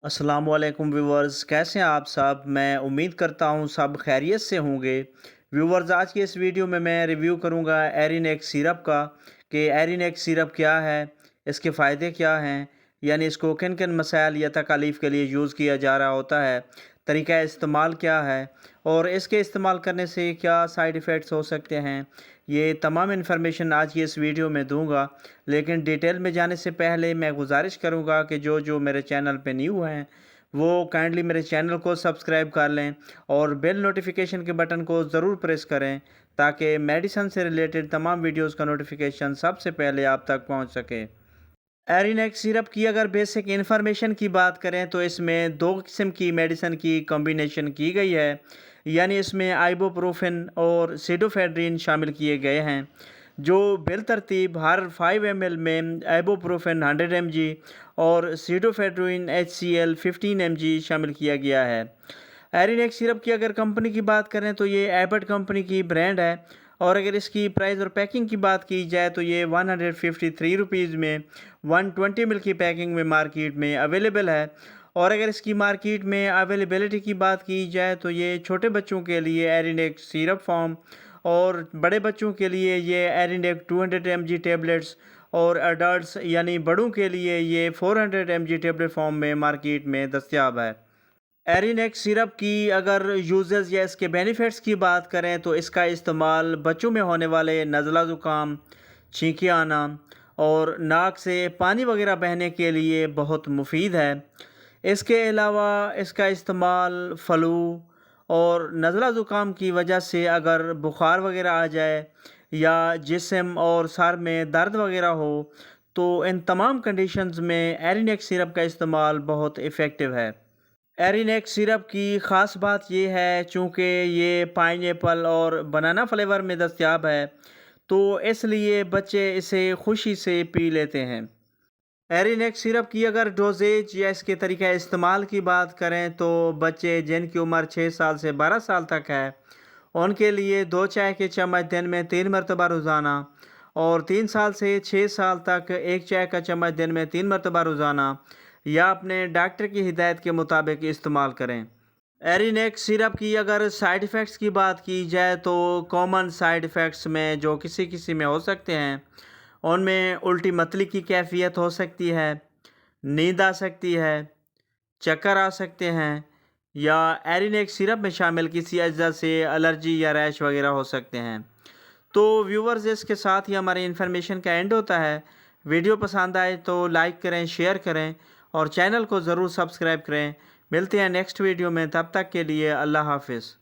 अस्सलाम वालेकुम व्यूवर्स, कैसे हैं आप सब। मैं उम्मीद करता हूं सब खैरियत से होंगे। व्यूवर्स, आज की इस वीडियो में मैं रिव्यू करूंगा एरिनेक्स सिरप का कि एरिनेक्स सिरप क्या है, इसके फ़ायदे क्या हैं, यानी इसको किन किन मसाइल या तकालीफ के लिए यूज़ किया जा रहा होता है, तरीका इस्तेमाल क्या है और इसके इस्तेमाल करने से क्या साइड इफ़ेक्ट्स हो सकते हैं। ये तमाम इन्फॉर्मेशन आज की इस वीडियो में दूंगा। लेकिन डिटेल में जाने से पहले मैं गुजारिश करूंगा कि जो जो मेरे चैनल पे न्यू हैं वो काइंडली मेरे चैनल को सब्सक्राइब कर लें और बेल नोटिफिकेशन के बटन को ज़रूर प्रेस करें ताकि मेडिसिन से रिलेटेड तमाम वीडियोस का नोटिफिकेशन सबसे पहले आप तक पहुंच सके। एरिनेक्स सिरप की अगर बेसिक इन्फॉर्मेशन की बात करें तो इसमें दो किस्म की मेडिसिन की कॉम्बिनेशन की गई है, यानी इसमें आइबोप्रोफेन और सिडोफेड्रिन शामिल किए गए हैं। जो बिलतरतीब हर 5 ml में आइबोप्रोफेन 100 mg और सिडोफेड्रिन HCl 15 mg शामिल किया गया है। एरिनेक्स सिरप की अगर कंपनी की बात करें तो ये एबट कंपनी की ब्रांड है और अगर इसकी प्राइस और पैकिंग की बात की जाए तो ये 153 रुपीज़ में 120 ml की पैकिंग में मार्केट में अवेलेबल है। और अगर इसकी मार्केट में अवेलेबिलिटी की बात की जाए तो ये छोटे बच्चों के लिए एरिनेक्स सिरप फॉर्म और बड़े बच्चों के लिए ये एरिनेक्स 200 mg टैबलेट्स और अडल्ट्स यानी बड़ों के लिए ये 400 mg टैबलेट फॉर्म में मार्केट में दस्तयाब है। एरिनेक्स सिरप की अगर यूजेस या इसके बेनिफिट्स की बात करें तो इसका इस्तेमाल बच्चों में होने वाले नज़ला ज़ुकाम, छींके आना और नाक से पानी वगैरह बहने के लिए बहुत मुफीद है। इसके अलावा इसका इस्तेमाल फ्लू और नज़ला ज़ुकाम की वजह से अगर बुखार वगैरह आ जाए या जिस्म और सर में दर्द वगैरह हो तो इन तमाम कंडीशंस में एरिनेक्स सिरप का इस्तेमाल बहुत इफ़ेक्टिव है। एरिनेक्स सिरप की ख़ास बात ये है चूँकि ये पाइनएप्पल और बनाना फ्लेवर में दस्तयाब है तो इसलिए बच्चे इसे खुशी से पी लेते हैं। एरिनेक्स सिरप की अगर डोजेज या इसके तरीका इस्तेमाल की बात करें तो बच्चे जिनकी उम्र 6 साल से 12 साल तक है उनके लिए 2 चाय के चम्मच दिन में 3 मरतबा रोज़ाना और 3 साल से 6 साल तक 1 चाय का चम्मच दिन में 3 मरतबा रोज़ाना या अपने डॉक्टर की हिदायत के मुताबिक इस्तेमाल करें। एरिनेक्स सिरप की अगर साइड इफ़ेक्ट्स की बात की जाए तो कॉमन साइड इफ़ेक्ट्स में जो किसी किसी में हो सकते हैं उनमें उल्टी मतली की कैफियत हो सकती है, नींद आ सकती है, चक्कर आ सकते हैं या एरिनेक्स सिरप में शामिल किसी अज्जा से एलर्जी या रैश वगैरह हो सकते हैं। तो व्यूवर्स, इसके साथ ही हमारी इन्फॉर्मेशन का एंड होता है। वीडियो पसंद आए तो लाइक करें, शेयर करें और चैनल को ज़रूर सब्सक्राइब करें। मिलते हैं नेक्स्ट वीडियो में, तब तक के लिए अल्लाह हाफिज़।